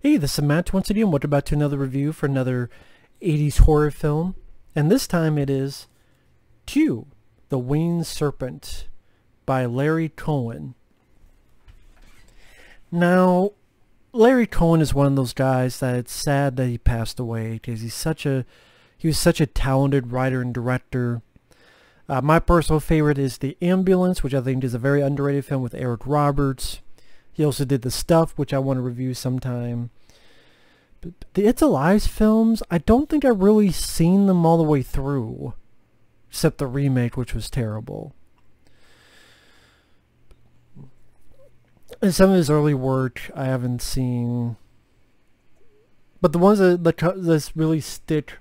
Hey, this is Matt once again. Welcome back to another review for another 80s horror film. And this time it is Q, The Winged Serpent by Larry Cohen. Now, Larry Cohen is one of those guys that it's sad that he passed away because he was such a talented writer and director. My personal favorite is The Ambulance, which I think is a very underrated film with Eric Roberts. He also did The Stuff, which I want to review sometime. But the It's Alive films, I don't think I've really seen them all the way through. Except the remake, which was terrible. And some of his early work I haven't seen. But the ones that really stick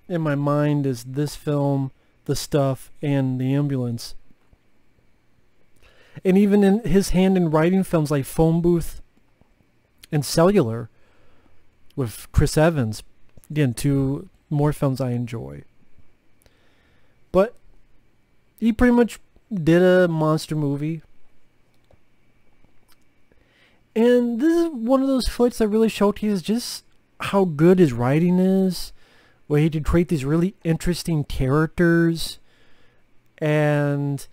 in my mind is this film, The Stuff, and The Ambulance. And even in his hand in writing films like Phone Booth and Cellular with Chris Evans. Again, two more films I enjoy. But he pretty much did a monster movie. And this is one of those flicks that really showcases just how good his writing is. Where he could create these really interesting characters. And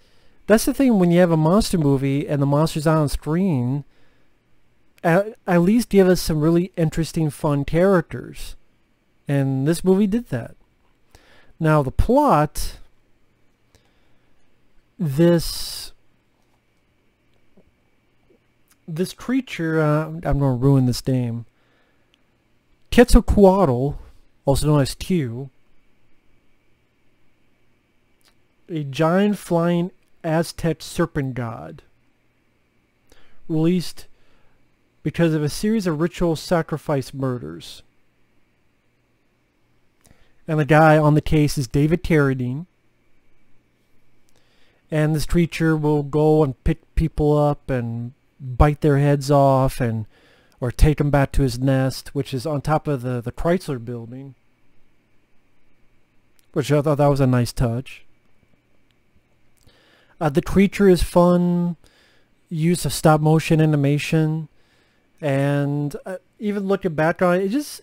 that's the thing when you have a monster movie and the monster's on screen, at least give us some really interesting, fun characters. And this movie did that. Now the plot, this creature, I'm going to ruin this name, Quetzalcoatl, also known as Q, a giant flying Aztec serpent god, released because of a series of ritual sacrifice murders. And the guy on the case is David Carradine. And this creature will go and pick people up and bite their heads off or take them back to his nest, which is on top of the Chrysler building. Which I thought that was a nice touch. The creature is fun, use of stop motion animation, and even looking back on it,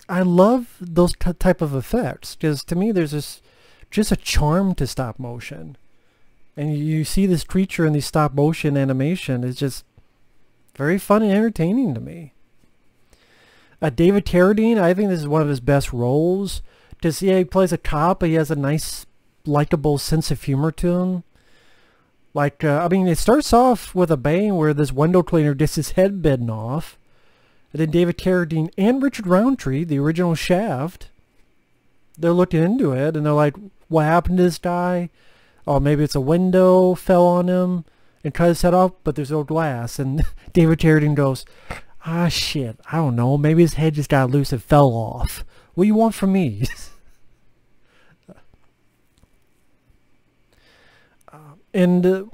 I love those type of effects, because to me there's just a charm to stop motion. And you see this creature in the stop motion animation, it's just very fun and entertaining to me. David Carradine, I think this is one of his best roles. Because he plays a cop, but he has a nice, likable sense of humor to him. Like, it starts off with a bang where this window cleaner gets his head bitten off. And then David Carradine and Richard Roundtree, the original Shaft, they're looking into it, and they're like, what happened to this guy? Oh, maybe it's a window fell on him and cut his head off, but there's no glass. And David Carradine goes, shit, I don't know, maybe his head just got loose and fell off. What do you want from me? And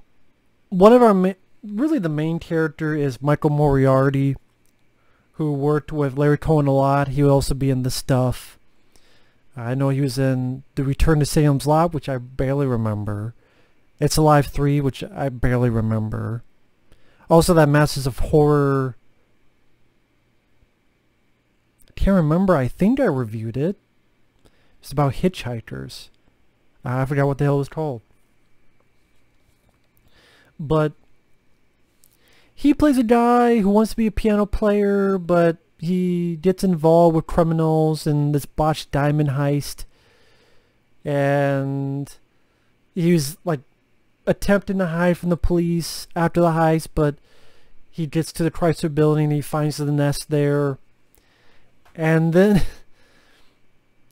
one of our really the main character is Michael Moriarty, who worked with Larry Cohen a lot. He will also be in The Stuff. I know he was in The Return to Salem's Lot, which I barely remember. It's Alive 3, which I barely remember. Also that Masters of Horror, I can't remember, I think I reviewed it. It's about hitchhikers. I forgot what the hell it was called. But he plays a guy who wants to be a piano player, but he gets involved with criminals in this botched diamond heist. And he was like attempting to hide from the police after the heist, but he gets to the Chrysler building and he finds the nest there. And then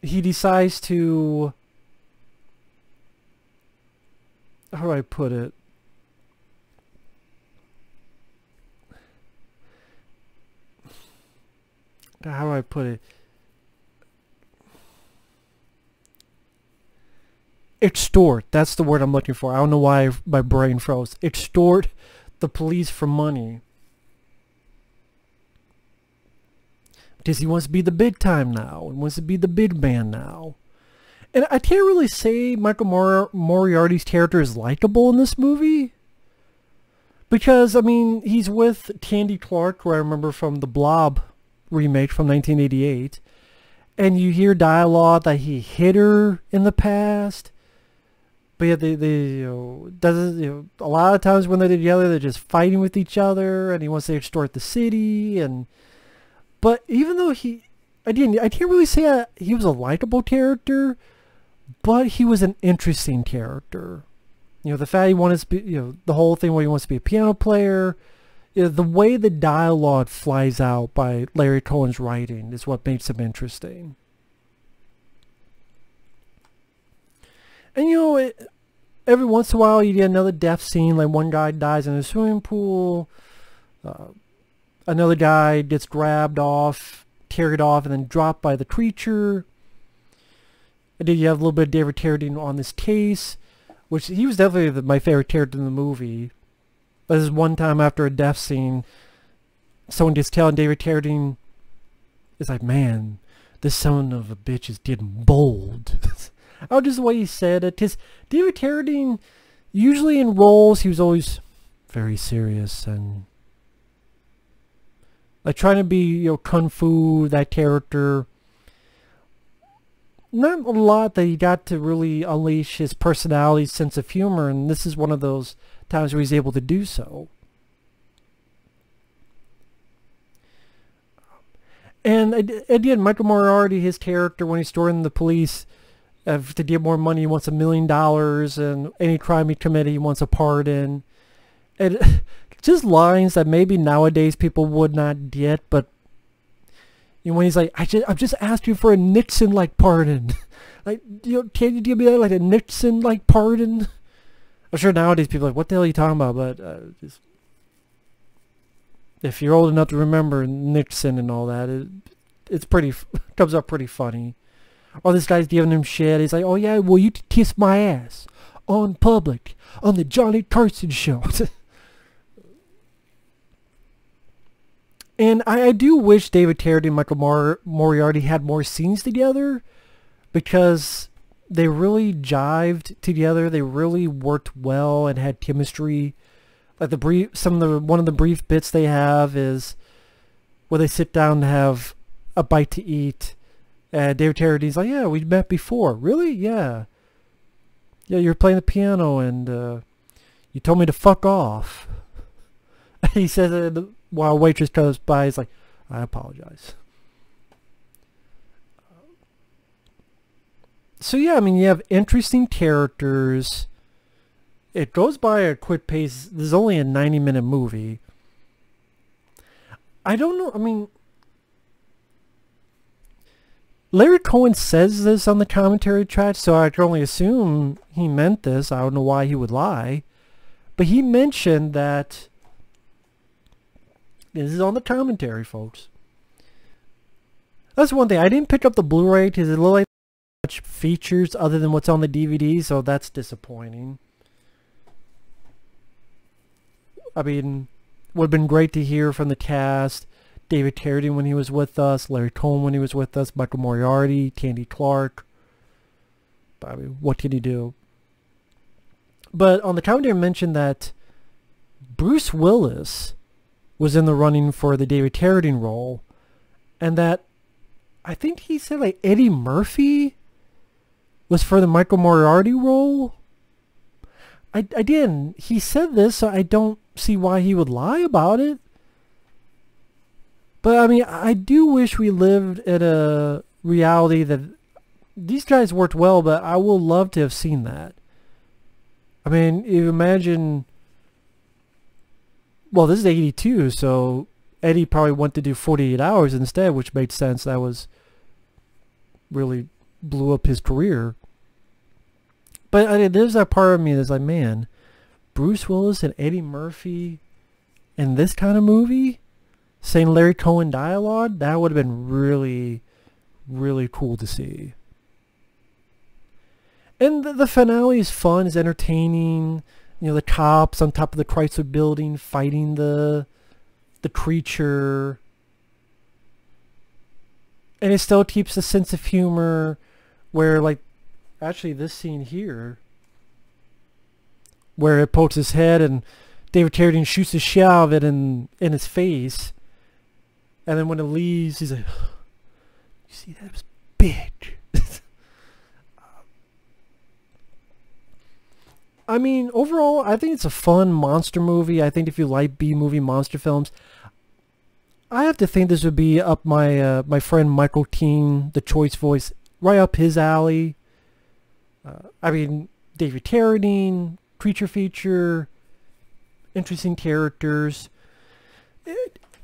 he decides to, how do I put it? How do I put it? Extort. That's the word I'm looking for. I don't know why my brain froze. Extort the police for money. Because he wants to be the big time now. He wants to be the big man now. And I can't really say Michael Moriarty's character is likable in this movie. Because, I mean, he's with Tandy Clark, who I remember from the Blob remake from 1988. And you hear dialogue that he hit her in the past. But yeah, a lot of times when they're together, they're just fighting with each other, and he wants to extort the city. But even though I can't really say he was a likable character, but he was an interesting character. The fact he wanted to be, the whole thing where he wants to be a piano player, the way the dialogue flies out by Larry Cohen's writing is what makes him interesting. And every once in a while you get another death scene, like one guy dies in a swimming pool, another guy gets carried off, and then dropped by the creature. And then you have a little bit of David Carradine on this case, which he was definitely my favorite character in the movie. But this is one time after a death scene, someone just telling David Carradine, it's like, man, this son of a bitch is getting bold. Oh, just the way he said it. Because David Carradine, usually in roles, he was always very serious and like trying to be, kung fu, that character. Not a lot that he got to really unleash his personality, sense of humor, and this is one of those times where he's able to do so. And again, Michael Moriarty, his character, when he's storing the police, to get more money, he wants $1 million, and any crime he committed, he wants a pardon. And just lines that maybe nowadays people would not get, but when he's like, I've just asked you for a Nixon-like pardon. Like, can you give me that, like a Nixon-like pardon? I'm sure nowadays people are like, what the hell are you talking about? But just, if you're old enough to remember Nixon and all that, it's pretty, comes up pretty funny. Or this guy's giving him shit. He's like, oh yeah, well you kiss my ass on public on the Johnny Carson show. And I do wish David Carradine and Michael Moriarty had more scenes together, because they really jived together. They really worked well and had chemistry. Like one of the brief bits they have is where they sit down to have a bite to eat, and David Carradine's like, yeah, we met before. Really? Yeah. Yeah, you were playing the piano and you told me to fuck off. He says it while a waitress comes by. He's like, I apologize. So yeah, I mean, you have interesting characters. It goes by a quick pace. This is only a 90-minute movie. I don't know, I mean, Larry Cohen says this on the commentary track, so I can only assume he meant this. I don't know why he would lie. But he mentioned that, this is on the commentary, folks. That's one thing. I didn't pick up the Blu-ray because it looked like much features other than what's on the DVD, so that's disappointing. I mean, would have been great to hear from the cast. David Carradine when he was with us, Larry Cohen when he was with us, Michael Moriarty, Tandy Clark. But, I mean, what can you do? But on the commentary mentioned that Bruce Willis was in the running for the David Carradine role, and that I think he said like Eddie Murphy was for the Michael Moriarty role. Again, he said this, so I don't see why he would lie about it. But I mean, I do wish we lived in a reality that these guys worked well, but I would love to have seen that. I mean, you imagine, well, this is 82, so Eddie probably wanted to do 48 hours instead, which made sense. That was really blew up his career. But I mean, there's that part of me that's like, man, Bruce Willis and Eddie Murphy in this kind of movie, saying Larry Cohen dialogue, that would have been really, really cool to see. And the finale is fun, is entertaining. You know, the cops on top of the Chrysler building fighting the creature. And it still keeps the sense of humor where, like, actually this scene here, where it pokes his head and David Carradine shoots the shit out of it in his face, and then when it leaves, he's like, "You see that? It was big." I mean, overall, I think it's a fun monster movie. I think if you like B-movie monster films, I have to think this would be up my friend Michael Keane, the Choice voice, right up his alley. I mean, David Carradine, creature feature, interesting characters.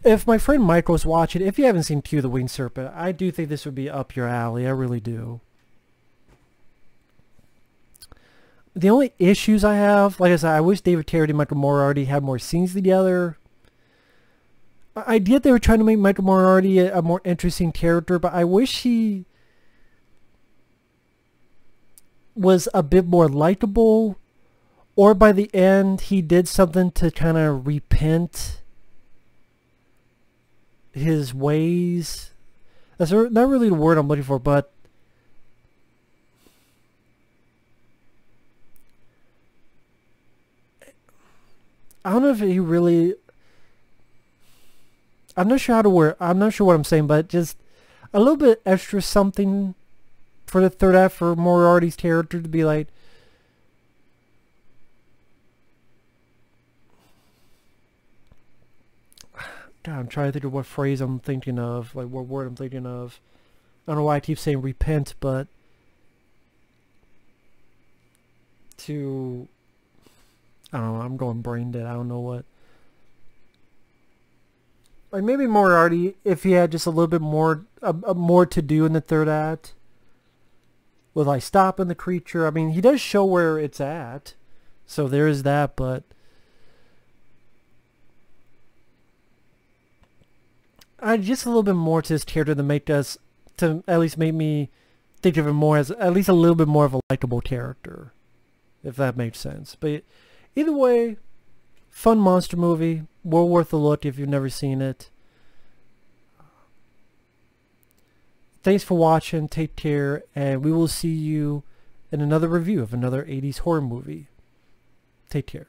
If my friend Michael's watching, if you haven't seen Q the Winged Serpent, I do think this would be up your alley. I really do. The only issues I have, like I said, I wish David Carradine and Michael Moriarty had more scenes together. I get they were trying to make Michael Moriarty a more interesting character, but I wish he was a bit more likable, or by the end he did something to kind of repent his ways. That's not really the word I'm looking for, but I don't know if he really... I'm not sure how to word... I'm not sure what I'm saying, but just a little bit extra something for the third act for Moriarty's character to be like... God, I'm trying to think of what phrase I'm thinking of, like what word I'm thinking of. I don't know why I keep saying repent, but... to... I don't know, I'm going brain dead, I don't know what. Like maybe Moriarty, if he had just a little bit more, more to do in the third act. With like stopping the creature. I mean, he does show where it's at. So there is that, but... just a little bit more to this character to make us, to at least make me think of him more as at least a little bit more of a likable character. If that makes sense. But either way, fun monster movie. Well worth a look if you've never seen it. Thanks for watching. Take care. And we will see you in another review of another 80s horror movie. Take care.